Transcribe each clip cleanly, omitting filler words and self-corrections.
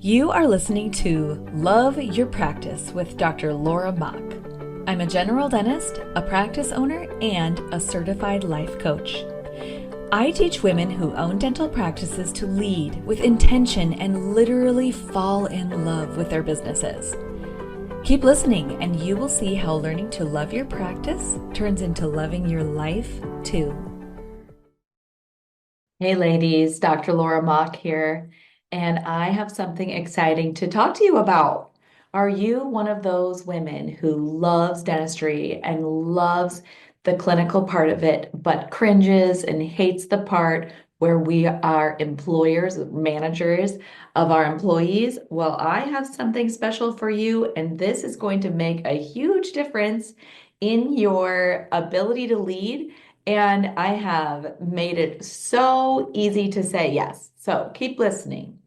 You are listening to Love Your Practice with Dr. Laura Mach. I'm a general dentist, a practice owner, and a certified life coach. I teach women who own dental practices to lead with intention and literally fall in love with their businesses. Keep listening and you will see how learning to love your practice turns into loving your life too. Hey ladies, Dr. Laura Mach here, and I have something exciting to talk to you about. Are you one of those women who loves dentistry and loves the clinical part of it, but cringes and hates the part where we are employers, managers of our employees? Well, I have something special for you, and this is going to make a huge difference in your ability to lead. And I have made it so easy to say yes. So keep listening.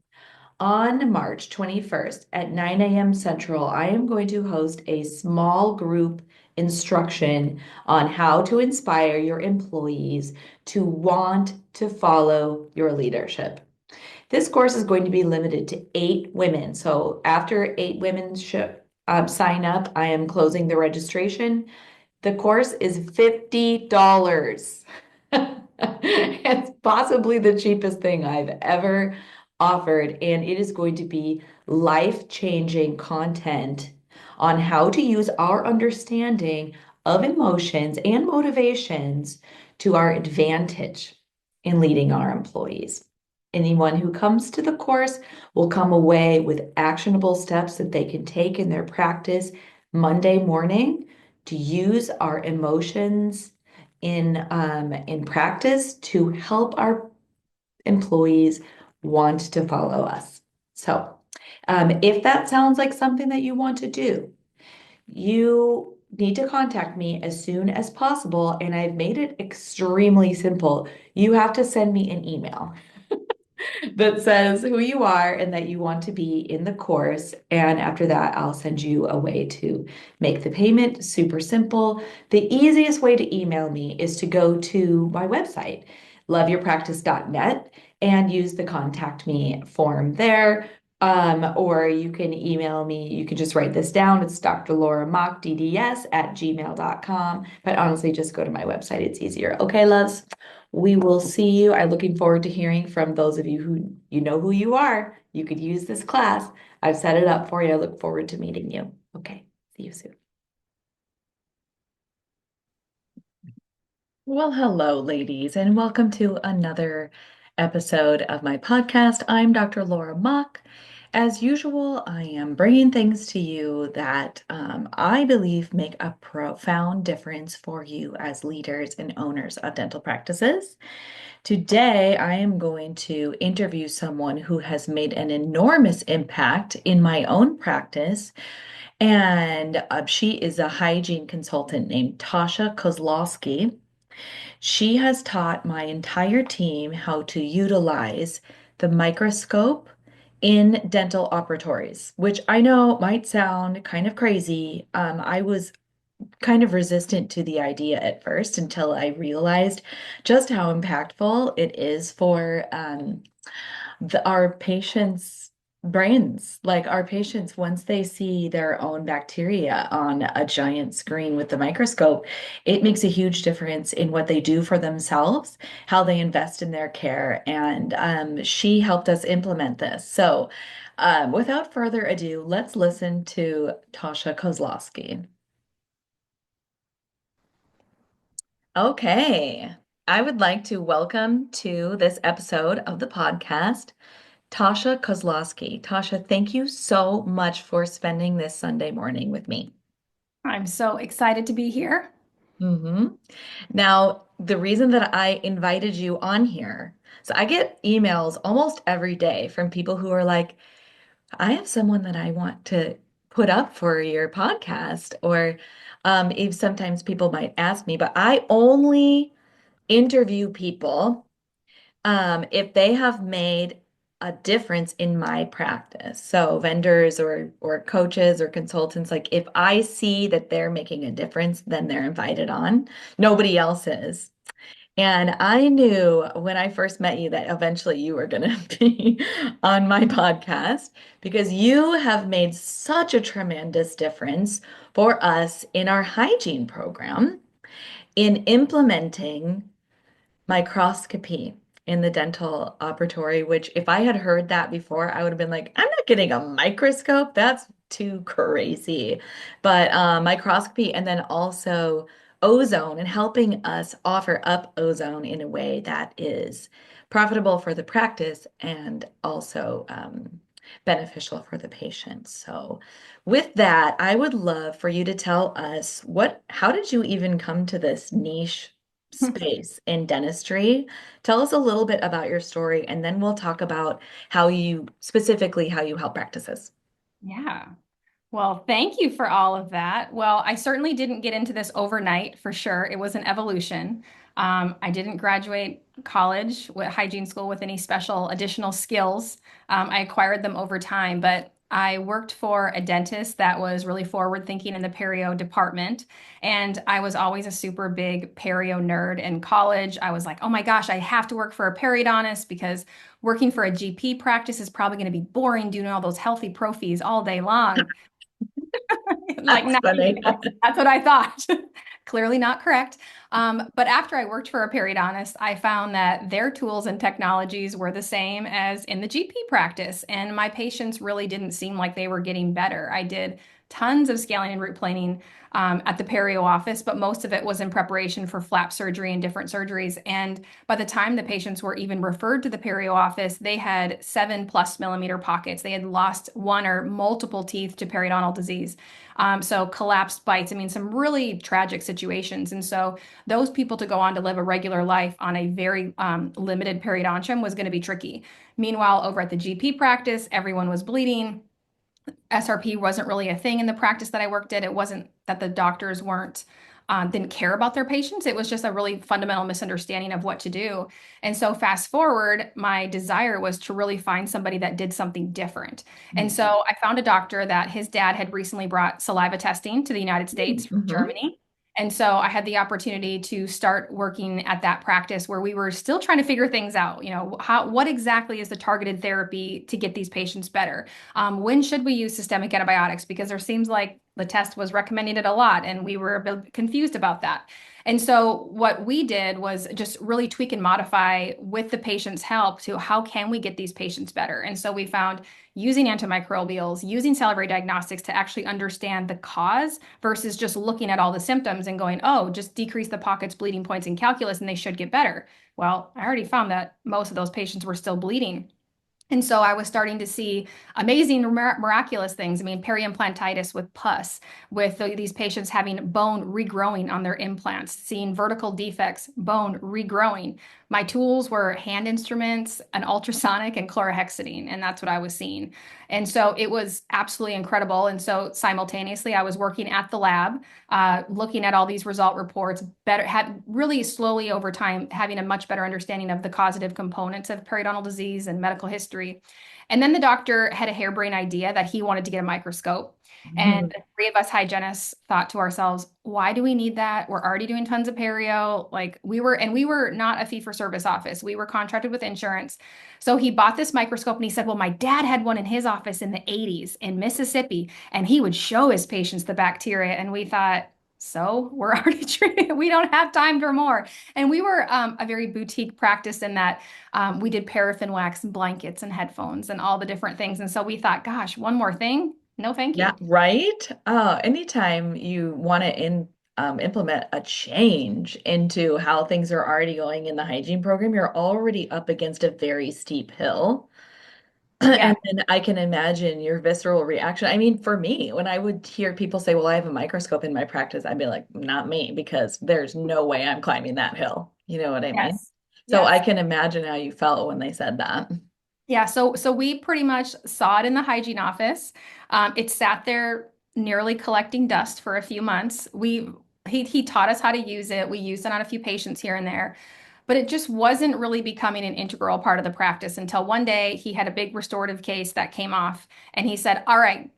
On March 21st at 9 a.m. Central, I am going to host a small group instruction on how to inspire your employees to want to follow your leadership. This course is going to be limited to 8 women. So after 8 women sign up, I am closing the registration. The course is $50. It's possibly the cheapest thing I've ever offered, and it is going to be life-changing content on how to use our understanding of emotions and motivations to our advantage in leading our employees. Anyone who comes to the course will come away with actionable steps that they can take in their practice Monday morning to use our emotions in practice to help our employees want to follow us. So, if that sounds like something that you want to do, you need to contact me as soon as possible, and I've made it extremely simple. You have to send me an email that says who you are and that you want to be in the course. And after that, I'll send you a way to make the payment. Super simple. The easiest way to email me is to go to my website, loveyourpractice.net, and use the contact me form there. Or you can email me. You can just write this down. It's drlauramachdds@gmail.com. But honestly, just go to my website. It's easier. Okay, loves? We will see you. I'm looking forward to hearing from those of you who you know who you are. You could use this class. I've set it up for you. I look forward to meeting you. Okay, see you soon. Well, hello, ladies, and welcome to another episode of my podcast. I'm Dr. Laura Mach. As usual, I am bringing things to you that I believe make a profound difference for you as leaders and owners of dental practices. Today, I am going to interview someone who has made an enormous impact in my own practice, and she is a hygiene consultant named Tosha Kozloski. She has taught my entire team how to utilize the microscope in dental operatories, which I know might sound kind of crazy. I was kind of resistant to the idea at first until I realized just how impactful it is for our patients' brains. Like our patients, once they see their own bacteria on a giant screen with the microscope, it makes a huge difference in what they do for themselves, how they invest in their care. And she helped us implement this. So without further ado, let's listen to Tosha Kozloski. Okay. I would like to welcome to this episode of the podcast, Tosha Kozloski. Tosha, thank you so much for spending this Sunday morning with me. I'm so excited to be here. hmm Now, the reason that I invited you on here, so I get emails almost every day from people who are like, I have someone that I want to put up for your podcast, or if sometimes people might ask me, but I only interview people if they have made a difference in my practice. So vendors or coaches or consultants, like if I see that they're making a difference, then they're invited on. Nobody else is. And I knew when I first met you that eventually you were going to be on my podcast because you have made such a tremendous difference for us in our hygiene program in implementing microscopy in the dental operatory, which if I had heard that before, I would have been like, I'm not getting a microscope. That's too crazy. But microscopy and then also ozone and helping us offer up ozone in a way that is profitable for the practice and also beneficial for the patient. So with that, I would love for you to tell us how did you even come to this niche space in dentistry? Tell us a little bit about your story, and then we'll talk about specifically how you help practices. Yeah. Well, thank you for all of that. Well, I certainly didn't get into this overnight for sure. It was an evolution. I didn't graduate college with hygiene school with any special additional skills. I acquired them over time, but I worked for a dentist that was really forward thinking in the perio department. And I was always a super big perio nerd in college. I was like, oh my gosh, I have to work for a periodontist because working for a GP practice is probably going to be boring doing all those healthy prophies all day long. Like That's naive. funny. That's what I thought. Clearly not correct. But after I worked for a periodontist, I found that their tools and technologies were the same as in the GP practice, and my patients really didn't seem like they were getting better. I did tons of scaling and root planing at the perio office, but most of it was in preparation for flap surgery and different surgeries. And by the time the patients were even referred to the perio office, they had 7+ millimeter pockets. They had lost one or multiple teeth to periodontal disease. So collapsed bites. I mean, some really tragic situations. And so those people to go on to live a regular life on a very limited periodontium was going to be tricky. Meanwhile, over at the GP practice, everyone was bleeding. SRP wasn't really a thing in the practice that I worked at. It wasn't that the doctors weren't didn't care about their patients. It was just a really fundamental misunderstanding of what to do. And so fast forward, my desire was to really find somebody that did something different. And so I found a doctor that his dad had recently brought saliva testing to the United States from Mhm. Germany. And so I had the opportunity to start working at that practice where we were still trying to figure things out. What exactly is the targeted therapy to get these patients better? When should we use systemic antibiotics? Because there seems like the test was recommending it a lot, and we were a bit confused about that. And so what we did was just really tweak and modify with the patient's help to how can we get these patients better? And so we found using antimicrobials, using salivary diagnostics to actually understand the cause versus just looking at all the symptoms and going, oh, just decrease the pockets, bleeding points, and calculus, and they should get better. Well, I already found that most of those patients were still bleeding. And so I was starting to see amazing, miraculous things. I mean, periimplantitis with pus, with these patients having bone regrowing on their implants, seeing vertical defects, bone regrowing. My tools were hand instruments, an ultrasonic, and chlorhexidine, and that's what I was seeing. And so it was absolutely incredible. And so simultaneously, I was working at the lab, looking at all these result reports, better, had really slowly over time having a much better understanding of the causative components of periodontal disease and medical history. And then the doctor had a harebrained idea that he wanted to get a microscope. And Mhm. the three of us hygienists thought to ourselves, why do we need that? We're already doing tons of perio. We were not a fee for service office. We were contracted with insurance. So he bought this microscope and he said, well, my dad had one in his office in the 80s in Mississippi, and he would show his patients the bacteria. And we thought, so we're already treating, we don't have time for more. And we were a very boutique practice in that we did paraffin wax and blankets and headphones and all the different things. And so we thought, gosh, one more thing? No, thank Yeah, you. right. Anytime you want to implement a change into how things are already going in the hygiene program, you're already up against a very steep hill. Yeah. And then I can imagine your visceral reaction. I mean, for me, when I would hear people say, well, I have a microscope in my practice, I'd be like, not me, because there's no way I'm climbing that hill. You know what I mean? Yes. So I Yes. can imagine how you felt when they said that. Yeah, so we pretty much saw it in the hygiene office. It sat there nearly collecting dust for a few months. He taught us how to use it. We used it on a few patients here and there, but it just wasn't really becoming an integral part of the practice until one day he had a big restorative case that came off, and he said, "All right,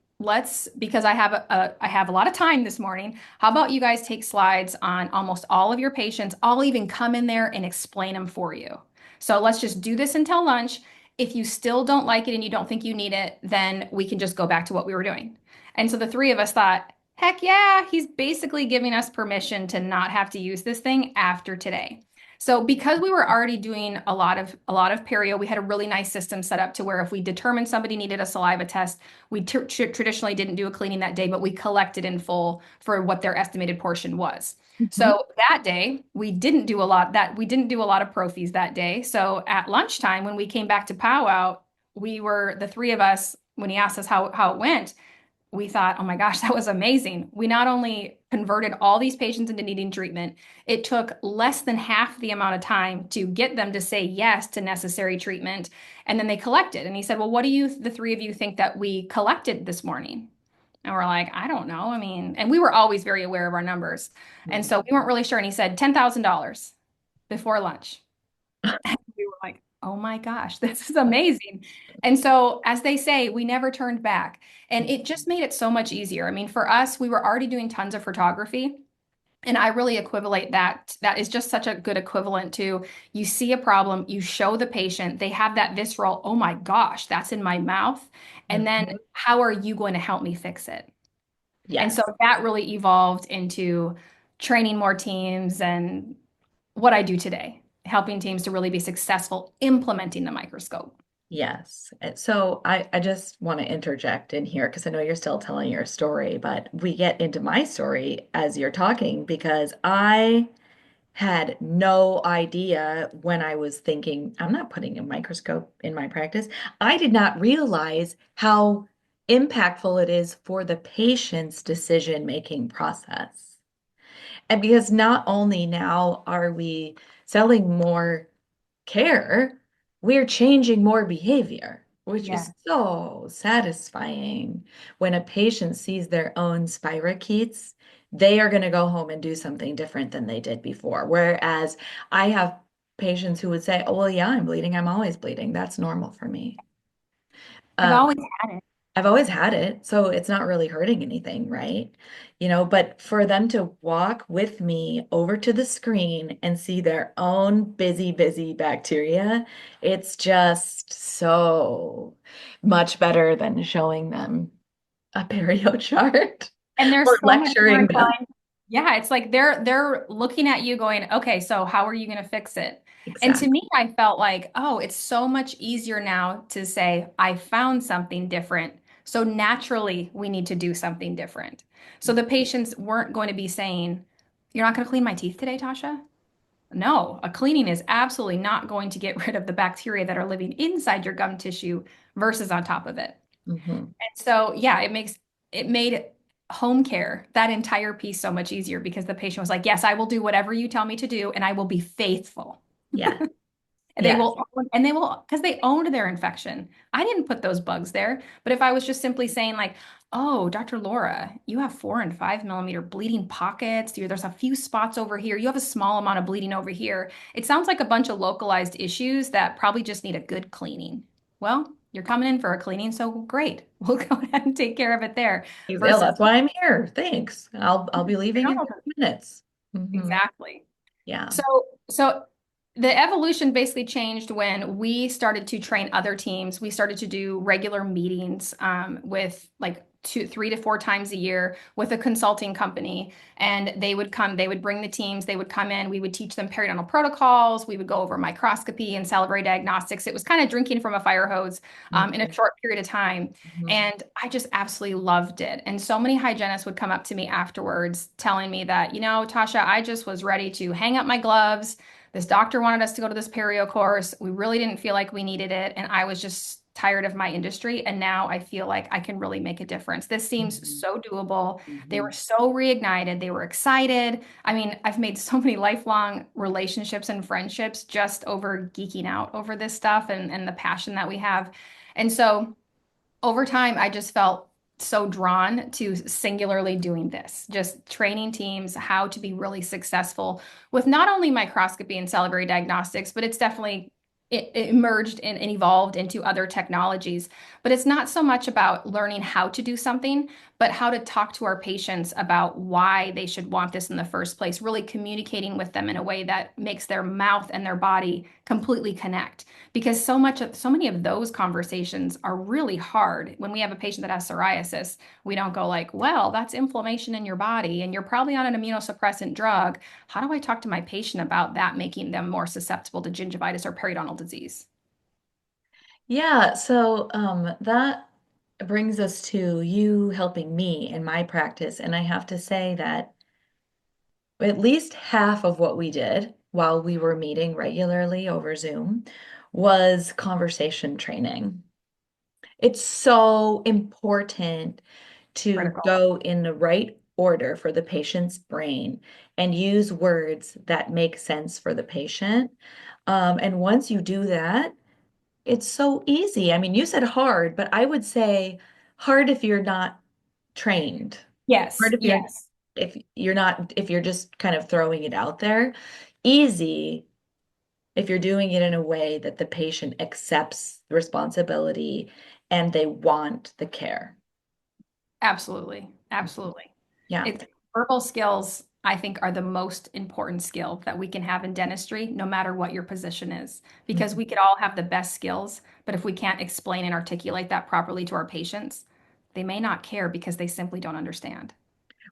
because I have a lot of time this morning. How about you guys take slides on almost all of your patients? I'll even come in there and explain them for you. So let's just do this until lunch. If you still don't like it and you don't think you need it, then we can just go back to what we were doing. And so the three of us thought, heck yeah, he's basically giving us permission to not have to use this thing after today. So because we were already doing a lot of perio, we had a really nice system set up to where if we determined somebody needed a saliva test, we traditionally didn't do a cleaning that day, but we collected in full for what their estimated portion was. Mhm. So that day, we didn't do a lot of prophies that day. So at lunchtime, when we came back to powwow, we were the three of us, when he asked us how it went, we thought, oh my gosh, that was amazing. We not only converted all these patients into needing treatment, it took less than half the amount of time to get them to say yes to necessary treatment. And then they collected. And he said, well, what do you, the three of you, think that we collected this morning? And we're like, I don't know. I mean, and we were always very aware of our numbers. And so we weren't really sure. And he said, $10,000 before lunch. We were like, oh my gosh, this is amazing. And so, as they say, we never turned back. And it just made it so much easier. I mean, for us, we were already doing tons of photography. And I really equivalent that. That is just such a good equivalent to you see a problem, you show the patient, they have that visceral, oh my gosh, that's in my mouth. And then Mhm. how are you going to help me fix it? And so Yes. that really evolved into training more teams and what I do today, helping teams to really be successful implementing the microscope. Yes. So I just want to interject in here because I know you're still telling your story, but we get into my story as you're talking because I had no idea when I was thinking, I'm not putting a microscope in my practice. I did not realize how impactful it is for the patient's decision-making process. And because not only now are we selling more care, we're changing more behavior, which Yeah. is so satisfying. When a patient sees their own spirochetes, they are going to go home and do something different than they did before. Whereas I have patients who would say, oh, well, yeah, I'm bleeding. I'm always bleeding. That's normal for me. I've Um, always had it. I've always had it, so it's not really hurting anything, right? But for them to walk with me over to the screen and see their own busy, busy bacteria, it's just so much better than showing them a perio chart And or there's so much more lecturing them. inclined. Yeah, it's like they're looking at you going, okay, so how are you going to fix it? And to Exactly. me, I felt like, oh, it's so much easier now to say, I found something different. So naturally, we need to do something different. So the patients weren't going to be saying, you're not going to clean my teeth today, Tasha? No, a cleaning is absolutely not going to get rid of the bacteria that are living inside your gum tissue versus on top of it. Hmm. And so, yeah, it made home care, that entire piece, so much easier because the patient was like, "Yes, I will do whatever you tell me to do, and I will be faithful." Yeah. And Yes. they will, because they owned their infection. I didn't put those bugs there. But if I was just simply saying, like, oh, Dr. Laura, you have 4 and 5 millimeter bleeding pockets. There's a few spots over here. You have a small amount of bleeding over here. It sounds like a bunch of localized issues that probably just need a good cleaning. Well, you're coming in for a cleaning, so great. We'll go ahead and take care of it there. Well, Versus, that's why I'm here. Thanks. I'll be leaving in 2 minutes. Hmm. exactly. Yeah. So, so the evolution basically changed when we started to train other teams. We started to do regular meetings with like 3 to 4 times a year with a consulting company. And they would come, they would bring the teams, they would come in, we would teach them periodontal protocols, we would go over microscopy and salivary diagnostics. It was kind of drinking from a fire hose in a Mhm. short period of time. Mhm. And I just absolutely loved it. And so many hygienists would come up to me afterwards telling me that, Tasha, I just was ready to hang up my gloves. This doctor wanted us to go to this perio course. We really didn't feel like we needed it. And I was just tired of my industry. And now I feel like I can really make a difference. This seems Mhm. so doable. They were Mhm. so reignited. They were excited. I mean, I've made so many lifelong relationships and friendships just over geeking out over this stuff and the passion that we have. And so, over time, I just felt so drawn to singularly doing this, just training teams how to be really successful with not only microscopy and salivary diagnostics, but it's definitely it emerged and evolved into other technologies. But it's not so much about learning how to do something, but how to talk to our patients about why they should want this in the first place, really communicating with them in a way that makes their mouth and their body completely connect. Because so many of those conversations are really hard. When we have a patient that has psoriasis, we don't go like, well, that's inflammation in your body and you're probably on an immunosuppressant drug. How do I talk to my patient about that making them more susceptible to gingivitis or periodontal disease? Yeah, so that brings us to you helping me in my practice. And I have to say that at least half of what we did while we were meeting regularly over Zoom was conversation training. It's so important to Critical. go in the right order for the patient's brain and use words that make sense for the patient. And once you do that, it's so easy. I mean, you said hard, but I would say hard if you're not trained. Hard Yes, yes. if you're just kind of throwing it out there. Easy if you're doing it in a way that the patient accepts the responsibility and they want the care. Absolutely. Absolutely. Yeah. It's verbal skills, I think, are the most important skill that we can have in dentistry, no matter what your position is, because we could all have the best skills, but if we can't explain and articulate that properly to our patients, they may not care because they simply don't understand.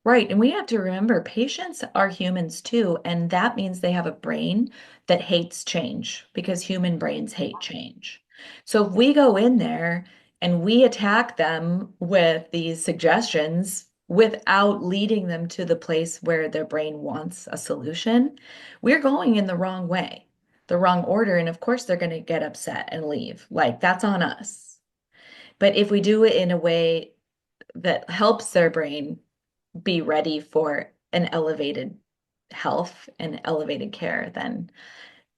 Right. And we have to remember patients are humans too. And that means they have a brain that hates change because human brains hate change. So if we go in there and we attack them with these suggestions without leading them to the place where their brain wants a solution, we're going in the wrong way, the wrong order. And of course, they're going to get upset and leave. Like that's on us. But if we do it in a way that helps their brain be ready for an elevated health and elevated care,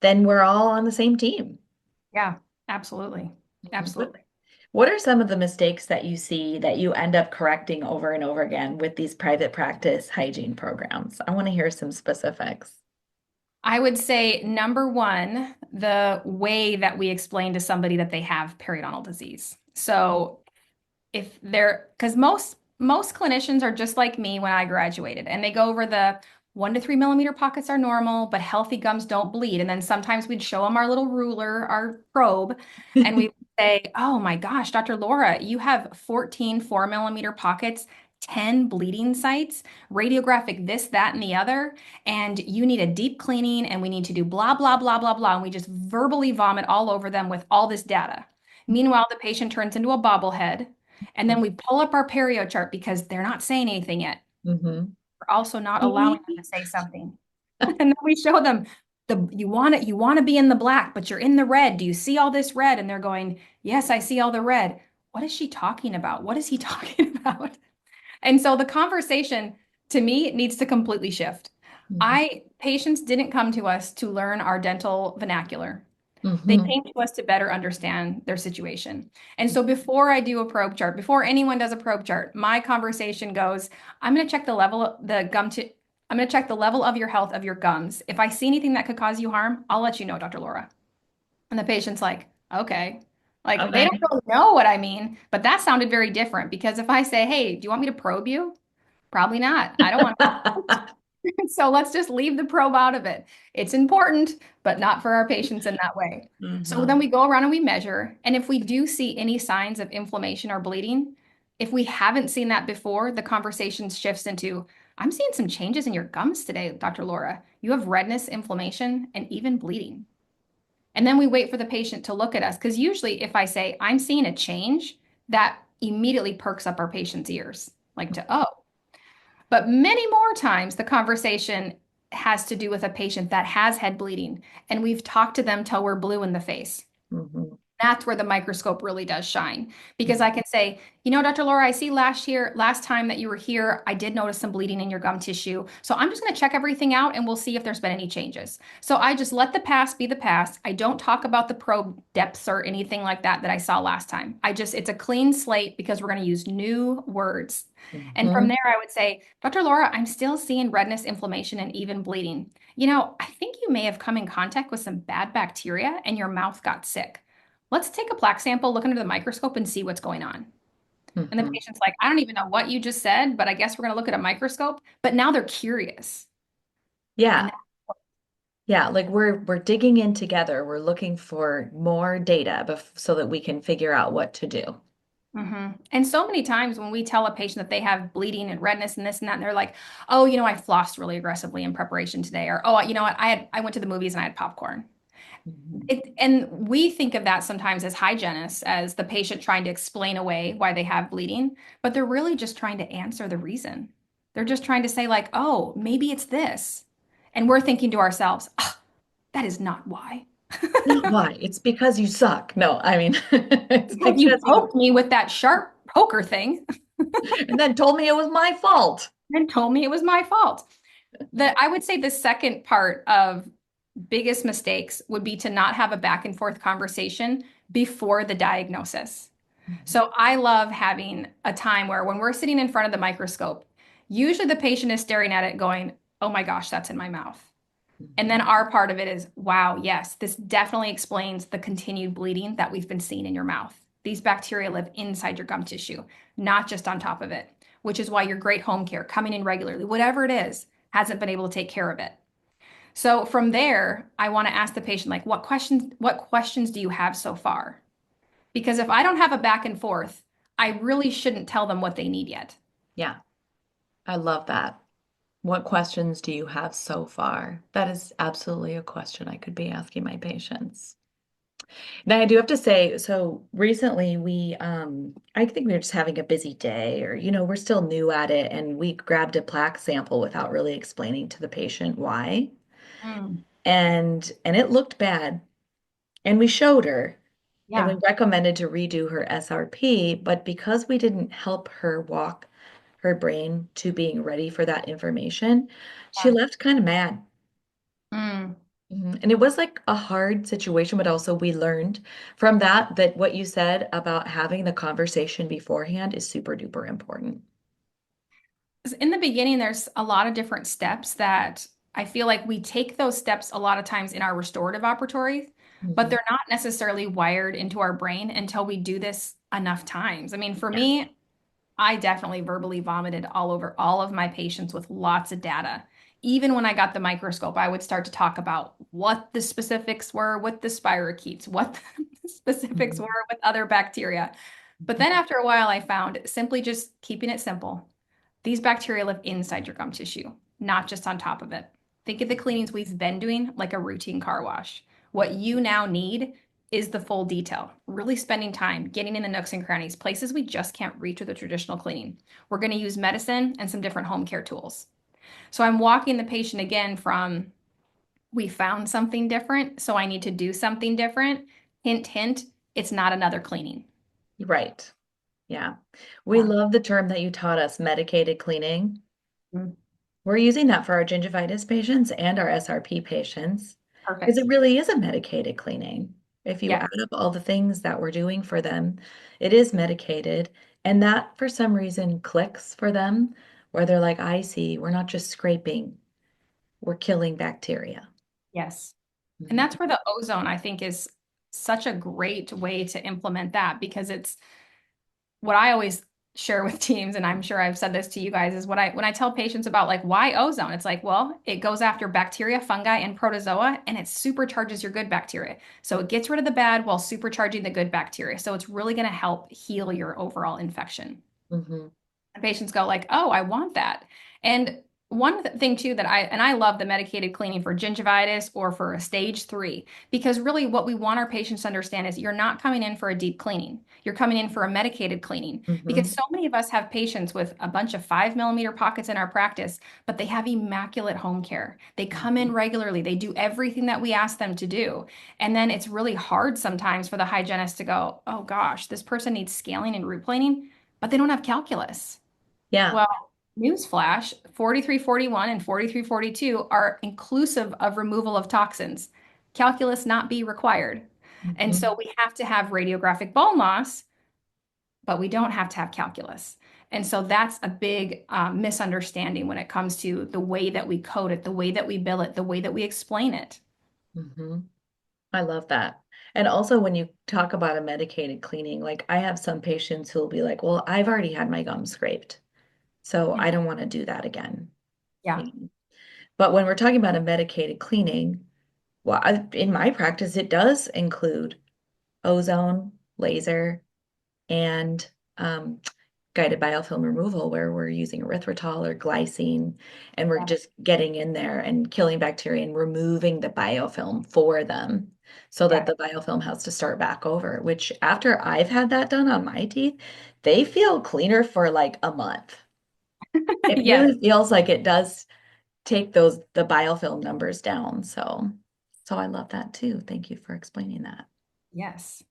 then we're all on the same team. Yeah, absolutely. What Absolutely. what are some of the mistakes that you see that you end up correcting over and over again with these private practice hygiene programs? I want to hear some specifics. I would say number one, the way that we explain to somebody that they have periodontal disease. So if they're because most clinicians are just like me when I graduated, and they go over the 1 to 3 millimeter pockets are normal, but healthy gums don't bleed. And then sometimes we'd show them our little ruler, our probe, and we would say, "Oh my gosh, Dr. Laura, you have 14 4 millimeter pockets." 10 bleeding sites, radiographic this, that, and the other, and you need a deep cleaning, and we need to do blah, blah, blah, blah, blah. And we just verbally vomit all over them with all this data. Meanwhile, the patient turns into a bobblehead and then we pull up our perio chart because they're not saying anything yet. Mhm. We're also not allowing them to say something. And then we show them you want to be in the black, but you're in the red. Do you see all this red? And they're going, yes, I see all the red. What is she talking about? What is he talking about? And so the conversation to me needs to completely shift. Mhm. I patients didn't come to us to learn our dental vernacular. They Mhm. came to us to better understand their situation. And so before I do a probe chart, before anyone does a probe chart, my conversation goes, I'm going to check the level the gum to I'm going to check the level of your health of your gums. If I see anything that could cause you harm, I'll let you know, Dr. Laura. And the patient's like, okay. Like they don't Okay. really know what I mean, but that sounded very different because if I say, hey, do you want me to probe you? Probably not. I don't want to. So let's just leave the probe out of it. It's important, but not for our patients in that way. So then Mhm. we go around and we measure. And if we do see any signs of inflammation or bleeding, if we haven't seen that before, the conversation shifts into, I'm seeing some changes in your gums today, Dr. Laura. You have redness, inflammation, and even bleeding. And then we wait for the patient to look at us. Because usually, if I say, I'm seeing a change, that immediately perks up our patient's ears, like to, oh, but many more times, the conversation has to do with a patient that has head bleeding, and we've talked to them till we're blue in the face. Mhm. That's where the microscope really does shine because I can say, you know, Dr. Laura, I see last time that you were here, I did notice some bleeding in your gum tissue. So I'm just going to check everything out and we'll see if there's been any changes. So I just let the past be the past. I don't talk about the probe depths or anything like that that I saw last time. It's a clean slate because we're going to use new words. And from Mhm. there, I would say, Dr. Laura, I'm still seeing redness, inflammation, and even bleeding. I think you may have come in contact with some bad bacteria and your mouth got sick. Let's take a plaque sample, look under the microscope, and see what's going on. And the Hmm. patient's like, I don't even know what you just said, but I guess we're going to look at a microscope. But now they're curious. And Yeah. Yeah, like we're digging in together. We're looking for more data so that we can figure out what to do. And so many times when we tell a patient that they have bleeding and redness and this and that, and they're like, oh, I flossed really aggressively in preparation today, or oh, you know what, I went to the movies and I had popcorn. Mhm. And we think of that sometimes as hygienists, as the patient trying to explain away why they have bleeding, but they're really just trying to answer the reason. They're just trying to say, like, oh, maybe it's this. And we're thinking to ourselves, "Ah, that is not why. Not why? It's because you suck. No, I mean, it's Because you because you poked me with that sharp poker thing and then told me it was my fault. and told me it was my fault. I would say the second part of biggest mistakes would be to not have a back and forth conversation before the diagnosis. Mhm. So I love having a time where when we're sitting in front of the microscope, usually the patient is staring at it going, oh my gosh, that's in my mouth. And then Mhm. our part of it is, wow, yes, this definitely explains the continued bleeding that we've been seeing in your mouth. These bacteria live inside your gum tissue, not just on top of it, which is why your great home care, coming in regularly, whatever it is, hasn't been able to take care of it. So from there, I want to ask the patient, like, what questions do you have so far? Because if I don't have a back and forth, I really shouldn't tell them what they need yet. Yeah, I love that. What questions do you have so far? That is absolutely a question I could be asking my patients. Now, I do have to say, so recently I think we were just having a busy day or, we're still new at it and we grabbed a plaque sample without really explaining to the patient why. Mm, And it looked bad. And we showed her and we yeah, recommended to redo her SRP, but because we didn't help her walk her brain to being ready for that information, she yeah. left kind of mad. Mm. And it was like a hard situation, but also we learned from that what you said about having the conversation beforehand is super duper important. 'Cause in the beginning, there's a lot of different steps that I feel like we take those steps a lot of times in our restorative operatories, but Mhm. they're not necessarily wired into our brain until we do this enough times. I mean, for Yeah. me, I definitely verbally vomited all over all of my patients with lots of data. Even when I got the microscope, I would start to talk about what the specifics were with the spirochetes, what the specifics were Mhm. with other bacteria. But then after a while, I found simply just keeping it simple. These bacteria live inside your gum tissue, not just on top of it. Think of the cleanings we've been doing like a routine car wash. What you now need is the full detail, really spending time getting in the nooks and crannies, places we just can't reach with a traditional cleaning. We're going to use medicine and some different home care tools. So I'm walking the patient again from we found something different, so I need to do something different. Hint, hint, it's not another cleaning. Right. Yeah. We Yeah. love the term that you taught us, medicated cleaning. Mm. We're using that for our gingivitis patients and our SRP patients because Perfect. it really is a medicated cleaning. If you Yeah. add up all the things that we're doing for them, it is medicated. And that for some reason clicks for them where they're like, I see, we're not just scraping, we're killing bacteria. Yes. And Mhm. that's where the ozone, I think, is such a great way to implement that because it's what I always share with teams, and I'm sure I've said this to you guys, is what I when I tell patients about like why ozone, it's like, well, it goes after bacteria, fungi, and protozoa, and it supercharges your good bacteria. So it gets rid of the bad while supercharging the good bacteria. So it's really going to help heal your overall infection. Mhm. And patients go like, "Oh, I want that." And thing too that I love the medicated cleaning for gingivitis or for a stage 3 because really what we want our patients to understand is you're not coming in for a deep cleaning. You're coming in for a medicated cleaning because Mhm. so many of us have patients with a bunch of 5 millimeter pockets in our practice, but they have immaculate home care. They come in Mhm. regularly. They do everything that we ask them to do. And then it's really hard sometimes for the hygienist to go, "Oh gosh, this person needs scaling and root planing, but they don't have calculus." Yeah. Well, newsflash, 4341 and 4342 are inclusive of removal of toxins. Calculus not be required. And Mhm. so we have to have radiographic bone loss but we don't have to have calculus. And so that's a big misunderstanding when it comes to the way that we code it, the way that we bill it, the way that we explain it. Hmm. I love that. And also when you talk about a medicated cleaning, like I have some patients who will be like, well, I've already had my gums scraped, so Yeah. I don't want to do that again. Yeah. You know? But when we're talking about a medicated cleaning, well, in my practice, it does include ozone, laser, and um, guided biofilm removal, where we're using erythritol or glycine, and we're Yeah. just getting in there and killing bacteria and removing the biofilm for them so that Yeah. the biofilm has to start back over, which after I've had that done on my teeth, they feel cleaner for like a month. It Yes. really feels like it does take the biofilm numbers down. So I love that too. Thank you for explaining that. Yes.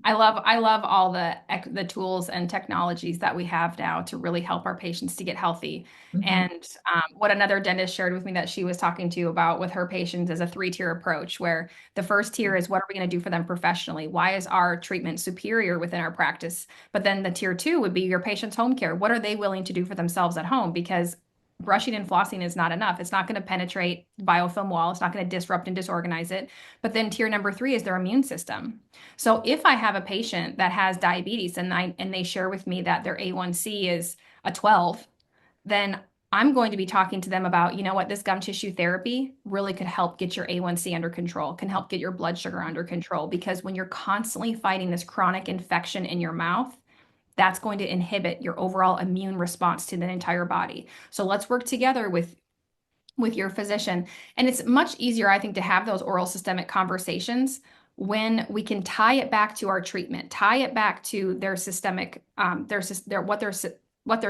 I love all the tools and technologies that we have now to really help our patients to get healthy. Mhm. And what another dentist shared with me that she was talking to about with her patients is a three-tier approach, where the first tier is what are we going to do for them professionally? Why is our treatment superior within our practice? But then the tier two would be your patient's home care. What are they willing to do for themselves at home? Because brushing and flossing is not enough. It's not going to penetrate the biofilm wall. It's not going to disrupt and disorganize it. But then tier number three is their immune system. So if I have a patient that has diabetes and they share with me that their A1C is a 12, then I'm going to be talking to them about, you know what, this gum tissue therapy really could help get your A1C under control, can help get your blood sugar under control. Because when you're constantly fighting this chronic infection in your mouth, that's going to inhibit your overall immune response to the entire body. So let's work together with your physician. And it's much easier, I think, to have those oral systemic conversations when we can tie it back to our treatment, tie it back to their systemic, what their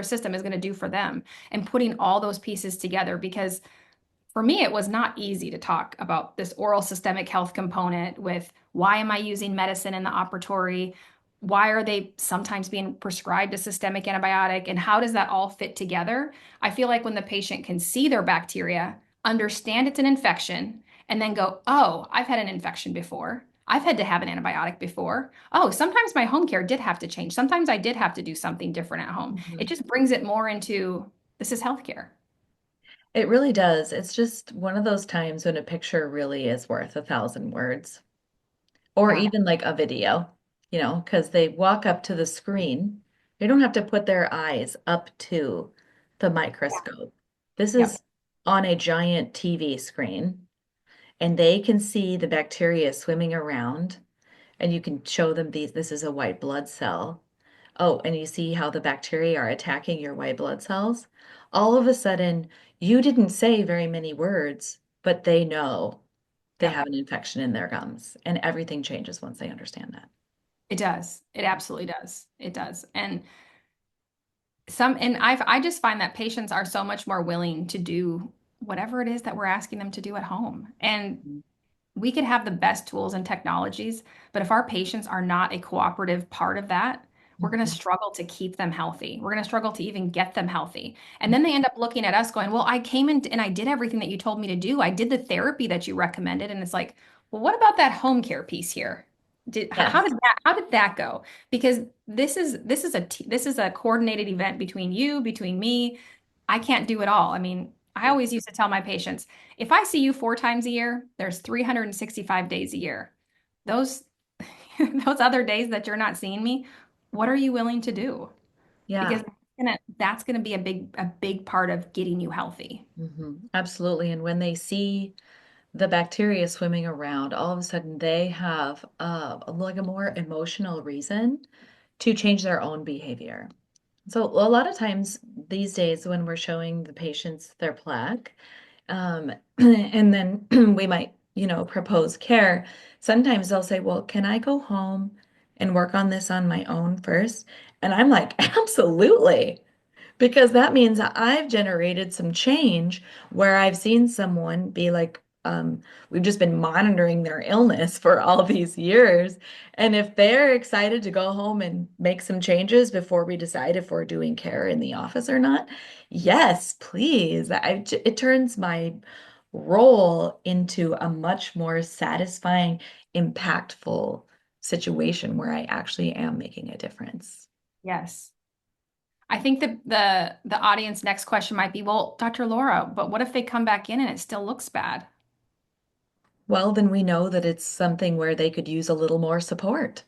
system is going to do for them, and putting all those pieces together. Because for me, it was not easy to talk about this oral systemic health component with why am I using medicine in the operatory? Why are they sometimes being prescribed a systemic antibiotic? And how does that all fit together? I feel like when the patient can see their bacteria, understand it's an infection, and then go, oh, I've had an infection before. I've had to have an antibiotic before. Oh, sometimes my home care did have to change. Sometimes I did have to do something different at home. It Mhm. just brings it more into this is healthcare. It really does. It's just one of those times when a picture really is worth a thousand words, or Yeah. even like a video, because they walk up to the screen. They don't have to put their eyes up to the microscope. This Yep. is on a giant TV screen, and they can see the bacteria swimming around, and you can show them this is a white blood cell. Oh, and you see how the bacteria are attacking your white blood cells. All of a sudden, you didn't say very many words, but they know they Yep. have an infection in their gums, and everything changes once they understand that. It does. It absolutely does. It does. And I just find that patients are so much more willing to do whatever it is that we're asking them to do at home. And we could have the best tools and technologies, but if our patients are not a cooperative part of that, we're going to Mhm. struggle to keep them healthy. We're going to struggle to even get them healthy. And Mhm. then they end up looking at us going, well, I came in and I did everything that you told me to do. I did the therapy that you recommended. And it's like, well, what about that home care piece here? Yes. How did that go? Because this is a coordinated event between you, between me. I can't do it all. I mean, I always used to tell my patients, if I see you 4 times a year, there's 365 days a year. Those those other days that you're not seeing me, what are you willing to do? Yeah. Because that's gonna be a big part of getting you healthy. Absolutely. And when they see the bacteria swimming around, all of a sudden they have like a more emotional reason to change their own behavior. So a lot of times these days when we're showing the patients their plaque, and then we might, propose care, sometimes they'll say, well, can I go home and work on this on my own first? And I'm like, absolutely. Because that means that I've generated some change where I've seen someone be like, we've just been monitoring their illness for all these years. And if they're excited to go home and make some changes before we decide if we're doing care in the office or not, yes, please. It turns my role into a much more satisfying, impactful situation where I actually am making a difference. Yes. I think the audience next question might be, well, Dr. Laura, but what if they come back in and it still looks bad? Well, then we know that it's something where they could use a little more support.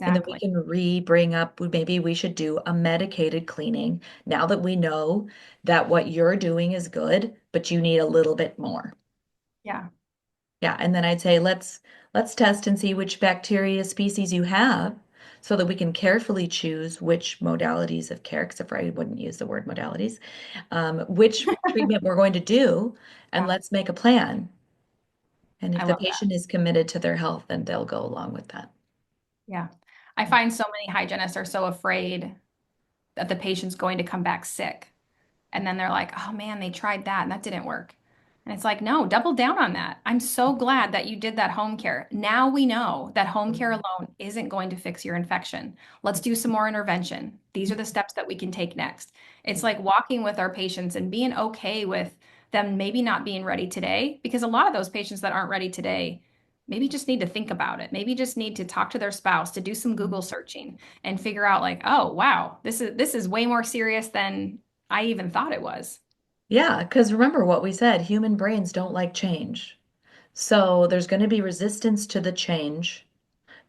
And then we Exactly. can re-bring up, maybe we should do a medicated cleaning now that we know that what you're doing is good, but you need a little bit more. Yeah. Yeah, and then I'd say let's test and see which bacteria species you have so that we can carefully choose which modalities of care, except for I wouldn't use the word modalities, which treatment we're going to do, and Yeah. let's make a plan. And if I the love that. patient is committed to their health, then they'll go along with that. Yeah. I find so many hygienists are so afraid that the patient's going to come back sick. And then they're like, oh man, they tried that and that didn't work. And it's like, no, double down on that. I'm so glad that you did that home care. Now we know that home care Mhm. alone isn't going to fix your infection. Let's do some more intervention. These are the steps that we can take next. It's like walking with our patients and being okay with them maybe not being ready today, because a lot of those patients that aren't ready today maybe just need to think about it. Maybe just need to talk to their spouse, to do some Google searching and figure out like, oh, wow, this is way more serious than I even thought it was. Yeah, because remember what we said, human brains don't like change. So there's going to be resistance to the change.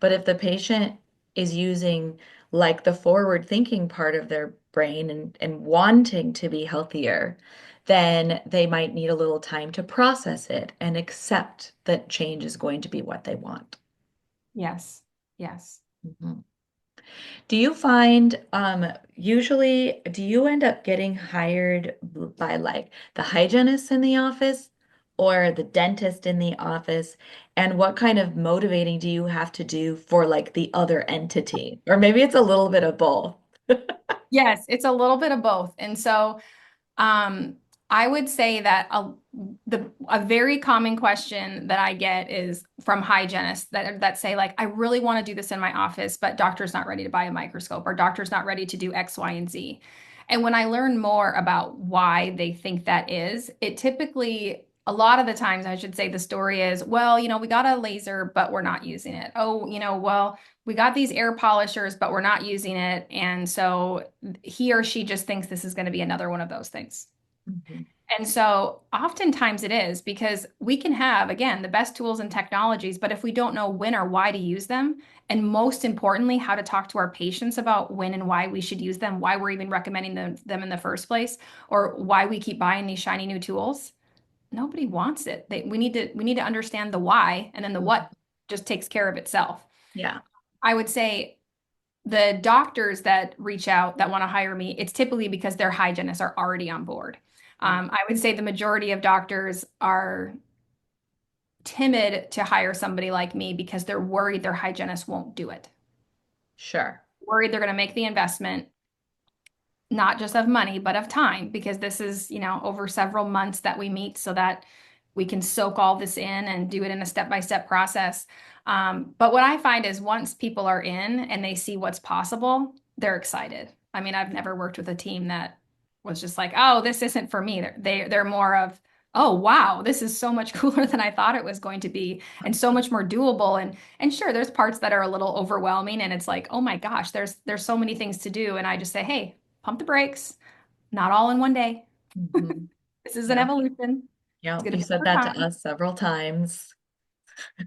But if the patient is using like the forward thinking part of their brain and wanting to be healthier, then they might need a little time to process it and accept that change is going to be what they want. Yes. Yes. Mhm. Do you find usually do you end up getting hired by like the hygienist in the office or the dentist in the office? And what kind of motivating do you have to do for like the other entity? Or maybe it's a little bit of both. Yes, it's a little bit of both. And so Um, I would say that a very common question that I get is from hygienists that say like, I really want to do this in my office, but doctor's not ready to buy a microscope or doctor's not ready to do X, Y, and Z. And when I learn more about why they think that is, it typically a lot of the times I should say the story is, well, we got a laser, but we're not using it. Oh, well, we got these air polishers, but we're not using it. And so he or she just thinks this is going to be another one of those things. Mhm. And so oftentimes it is because we can have, again, the best tools and technologies, but if we don't know when or why to use them, and most importantly, how to talk to our patients about when and why we should use them, why we're even recommending them in the first place, or why we keep buying these shiny new tools, nobody wants it. We need to understand the why, and then the Mhm. what just takes care of itself. Yeah. I would say the doctors that reach out that want to hire me, it's typically because their hygienists are already on board. Mm. I would say the majority of doctors are timid to hire somebody like me because they're worried their hygienist won't do it. Sure. Worried they're going to make the investment, not just of money, but of time, because this is, over several months that we meet so that we can soak all this in and do it in a step-by-step process. But what I find is once people are in and they see what's possible, they're excited. I mean, I've never worked with a team that was just like, oh, this isn't for me. They're more of, oh, wow, this is so much cooler than I thought it was going to be and so much more doable. And sure, there's parts that are a little overwhelming and it's like, oh my gosh, there's so many things to do. And I just say, hey, pump the brakes, not all in one day. Mhm. This is an Yeah. evolution. It's Yeah. going to You be said over that to time. us several times.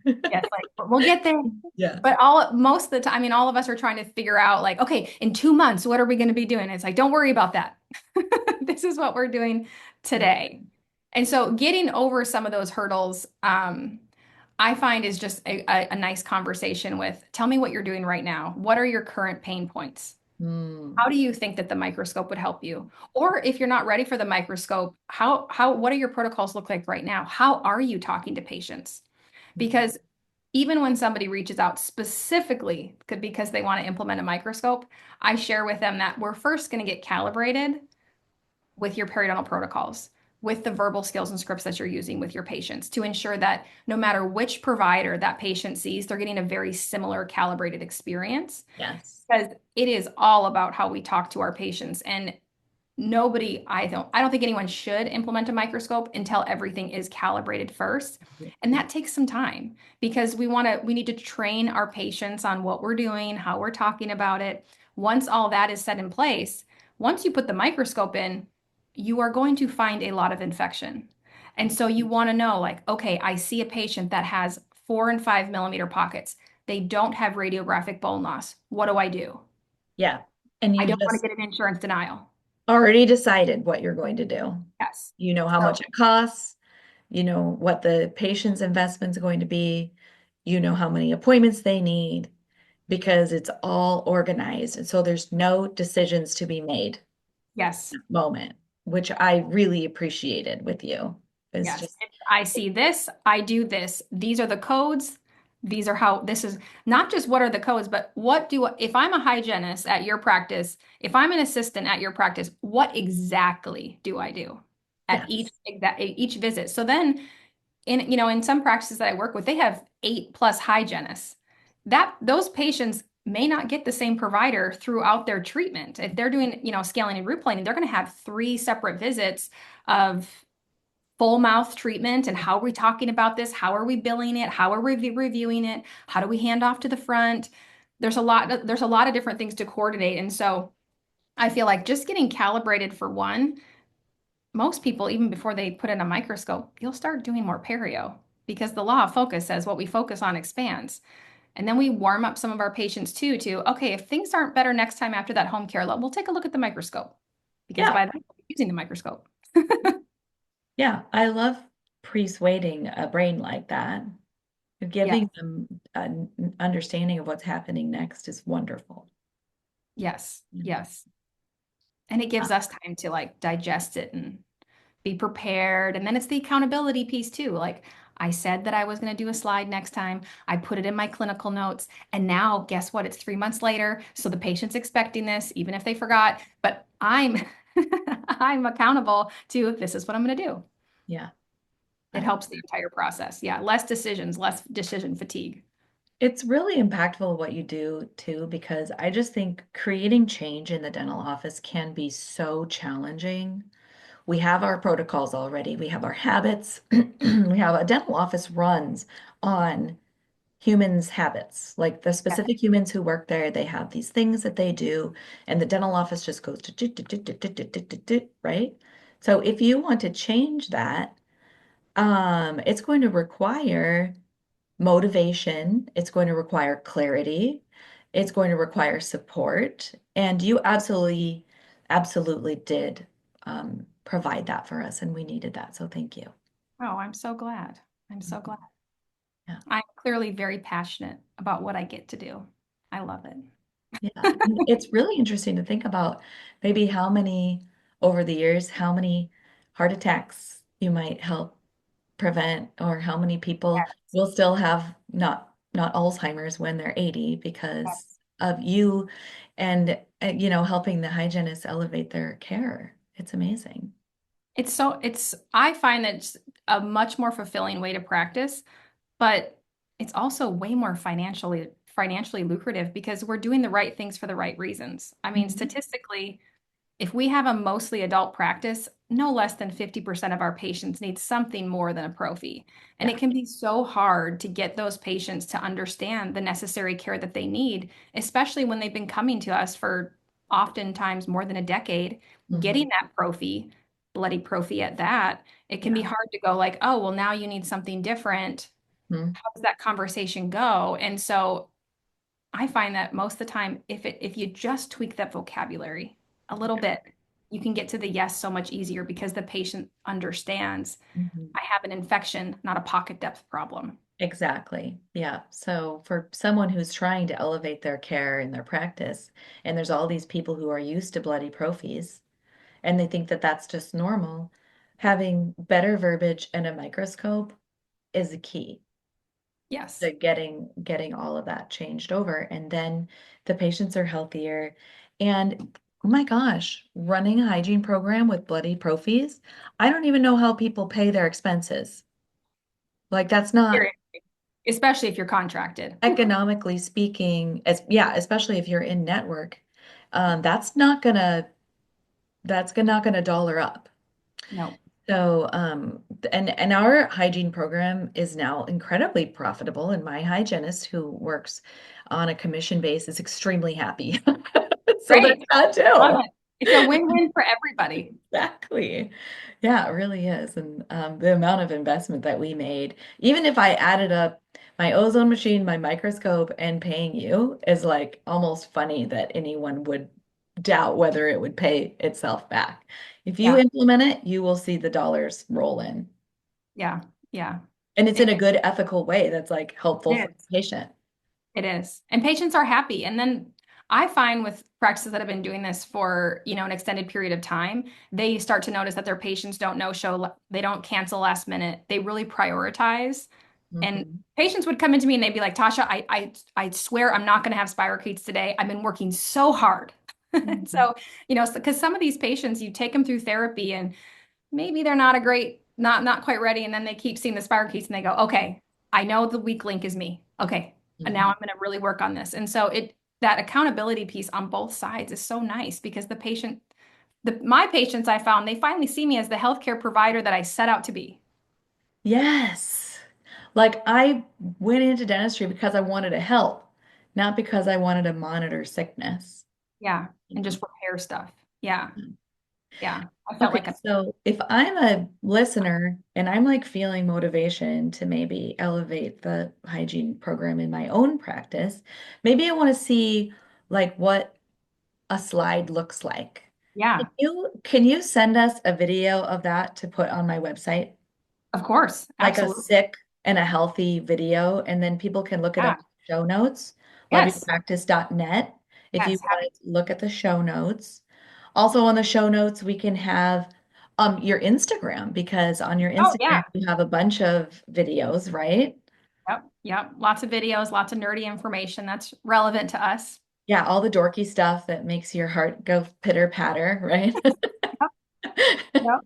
Yes, like we'll get there. Yeah. But most of the time, I mean, all of us are trying to figure out, like, okay, in 2 months, what are we going to be doing? It's like, don't worry about that. This is what we're doing today. And so, getting over some of those hurdles, I find is just a nice conversation with, tell me what you're doing right now. What are your current pain points? Mm. How do you think that the microscope would help you? Or if you're not ready for the microscope, what do your protocols look like right now? How are you talking to patients? Because even when somebody reaches out specifically because they want to implement a microscope, I share with them that we're first going to get calibrated with your periodontal protocols, with the verbal skills and scripts that you're using with your patients to ensure that no matter which provider that patient sees, they're getting a very similar calibrated experience. Yes. Because it is all about how we talk to our patients. And I don't think anyone should implement a microscope until everything is calibrated first. And that takes some time because we need to train our patients on what we're doing, how we're talking about it, Once all that is set in place, once you put the microscope in, you are going to find a lot of infection. And so you want to know, like, okay, I see a patient that has 4 and 5 millimeter pockets. They don't have radiographic bone loss. What do I do? Yeah. And I you don't want just to get an insurance denial. already decided what you're going to do. Yes. You know how So, much it costs, you know what the patient's investment's going to be, you know how many appointments they need because it's all organized. And so there's no decisions to be made yes. at the moment, which I really appreciated with you. It's Yes. just, I see this, I do this. These are the codes. These are how this is not just what are the codes, but what do if I'm a hygienist at your practice, if I'm an assistant at your practice, what exactly do I do at yes, each visit? So then in some practices that I work with, they have 8+ hygienists. That those patients may not get the same provider throughout their treatment. If they're doing, scaling and root planing, they're going to have 3 separate visits of full mouth treatment. And how are we talking about this? How are we billing it? How are we reviewing it? How do we hand off to the front? There's a lot of different things to coordinate. And so I feel like just getting calibrated for one, most people, even before they put in a microscope, you'll start doing more perio because the law of focus says what we focus on expands. And then we warm up some of our patients too to, okay, if things aren't better next time after that home care lab, we'll take a look at the microscope because yeah, by then we'll be using the microscope. yeah. I love persuading a brain like that. Yes, Giving them an understanding of what's happening next is wonderful. yes, Yeah. yes. And it gives us time to like digest it and be prepared. And then it's the accountability piece too. Like I said that I was going to do a slide next time. I put it in my clinical notes. And now guess what? It's 3 months later. So the patient's expecting this, even if they forgot, but I'm I'm accountable to this is what I'm going to do. Yeah. It I, helps the entire process. Yeah, less decisions, less decision fatigue. it's really impactful what you do too, because I just think creating change in the dental office can be so challenging. We have our protocols already, we have our habits. We have a dental office runs on humans' habits. Like the Yeah. specific humans who work there, they have these things that they do, and the dental office just goes to right? So if you want to change that, it's going to require motivation, it's going to require clarity, it's going to require support, and you absolutely did provide that for us, and we needed that. So thank you. Oh, I'm so glad. I'm so Mhm. glad. Yeah. I'm clearly very passionate about what I get to do. I love it. Yeah, and it's really interesting to think about maybe how many over the years, how many heart attacks you might help prevent, or how many people will still have not Alzheimer's when they're 80 because of you and helping the hygienists elevate their care. It's amazing. I find that it's a much more fulfilling way to practice, but it's also way more financially lucrative because we're doing the right things for the right reasons. I mean, Mhm. statistically, if we have a mostly adult practice, no less than 50% of our patients need something more than a prophy. And Yeah. it can be so hard to get those patients to understand the necessary care that they need, especially when they've been coming to us for oftentimes more than a decade, getting Mhm. that prophy, bloody prophy at that. It can be Yeah. hard to go like, oh, well, now you need something different. Mhm. How does that conversation go? And so I find that most of the time, if you just tweak that vocabulary a little Yeah. bit, you can get to the yes so much easier because the patient understands Mhm. I have an infection, not a pocket depth problem. Exactly. Yeah. So for someone who's trying to elevate their care in their practice, and there's all these people who are used to bloody prophies, and they think that that's just normal, having better verbiage and a microscope is the key Yes. to getting all of that changed over. And then the patients are healthier. And oh my gosh, running a hygiene program with bloody prophies, I don't even know how people pay their expenses. Like that's not Seriously. Especially if you're contracted. Whew. economically speaking, as yeah, especially if you're in network, not gonna dollar up. No. So, and our hygiene program is now incredibly profitable, and my hygienist who works on a commission base is extremely happy. So there's Great. that Love too. it. It's a win-win for everybody. Exactly. Yeah, it really is. And the amount of investment that we made, even if I added up my ozone machine, my microscope, and paying you, is like almost funny that anyone would doubt whether it would pay itself back. If you Yeah. implement it, you will see the dollars roll in. Yeah. Yeah. And it's It in a good ethical way that's like helpful for is. the patient. It is. And patients are happy. And then I find with practices that have been doing this for, an extended period of time, they start to notice that their patients don't no show, they don't cancel last minute. They really prioritize. And Mhm. patients would come into me and they'd be like, Tasha, I swear I'm not going to have spirochetes today. I've been working so hard. Mhm. So, because some of these patients, you take them through therapy and maybe they're not a great, not quite ready. And then they keep seeing the spirochetes and they go, okay, I know the weak link is me. Okay. And now Mhm. I'm going to really work on this. And so that accountability piece on both sides is so nice because my patients I found, they finally see me as the healthcare provider that I set out to be. Yes. Like I went into dentistry because I wanted to help, not because I wanted to monitor sickness. Yeah. And Mhm. just repair stuff. Yeah. Yeah. I felt Okay, like so if I'm a listener and I'm like feeling motivation to maybe elevate the hygiene program in my own practice, maybe I want to see like what a slide looks like. yeah, Can you send us a video of that to put on my website? of course. Like a Absolutely. sick and a healthy video, and then people can look it up Yeah. in the show notes, Yes. loveyourpractice.net, if you Yes. want to look at the show notes. Also on the show notes, we can have your Instagram because on your Oh, Instagram yeah. you have a bunch of videos, right? Yep. Yep. Lots of videos, lots of nerdy information that's relevant to us. Yeah, all the dorky stuff that makes your heart go pitter patter, right? Yep. Yep.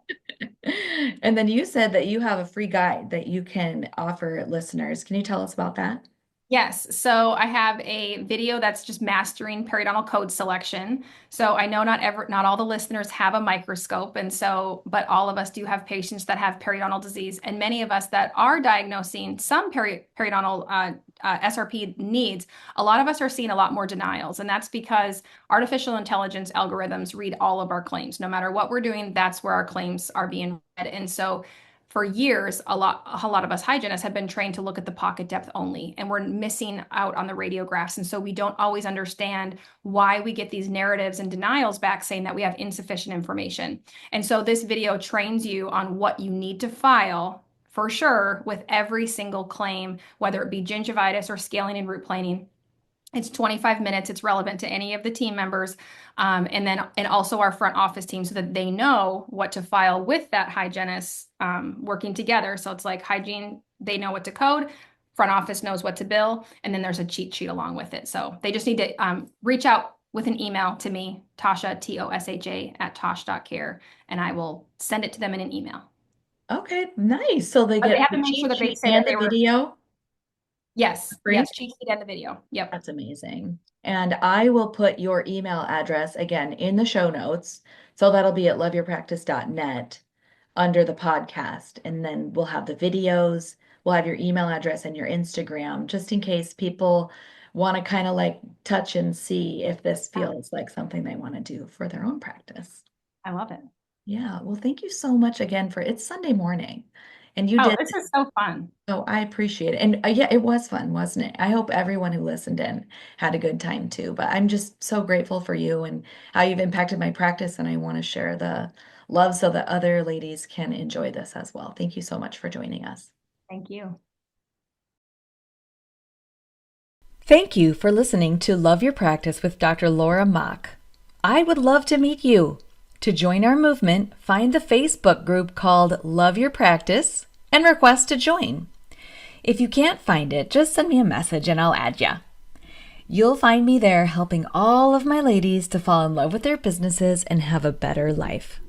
And then you said that you have a free guide that you can offer listeners. Can you tell us about that? Yes. So I have a video that's just mastering periodontal code selection. So I know not all the listeners have a microscope. And so, but all of us do have patients that have periodontal disease. And many of us that are diagnosing some periodontal SRP needs, a lot of us are seeing a lot more denials. And that's because artificial intelligence algorithms read all of our claims. No matter what we're doing, that's where our claims are being read. And so for years, a lot of us hygienists have been trained to look at the pocket depth only, and we're missing out on the radiographs. And so we don't always understand why we get these narratives and denials back saying that we have insufficient information. And so this video trains you on what you need to file for sure with every single claim, whether it be gingivitis or scaling and root planing. It's 25 minutes. It's relevant to any of the team members, and also our front office team, so that they know what to file with that hygienist working together. So it's like hygiene, they know what to code, front office knows what to bill, and then there's a cheat sheet along with it. So they just need to reach out with an email to me, Tosha, Tosha at tosh.care, and I will send it to them in an email. Okay, nice. So they But they get have the to make sure cheat that they sheet say that and they the were, video yes, free. yes, cheat sheet and the video. Yep. That's amazing. And I will put your email address again in the show notes. So that'll be at loveyourpractice.net under the podcast. And then we'll have the videos, we'll have your email address and your Instagram, just in case people want to kind of like touch and see if this Yeah, feels like something they want to do for their own practice. I love it. Yeah. Well, thank you so much again for it's Sunday morning. And you Oh, did. this is so fun. Oh, I appreciate it. And yeah, it was fun, wasn't it? I hope everyone who listened in had a good time too. But I'm just so grateful for you and how you've impacted my practice. And I want to share the love so that other ladies can enjoy this as well. Thank you so much for joining us. Thank you. Thank you for listening to Love Your Practice with Dr. Laura Mach. I would love to meet you. To join our movement, find the Facebook group called Love Your Practice and request to join. If you can't find it, just send me a message and I'll add ya. You'll find me there helping all of my ladies to fall in love with their businesses and have a better life.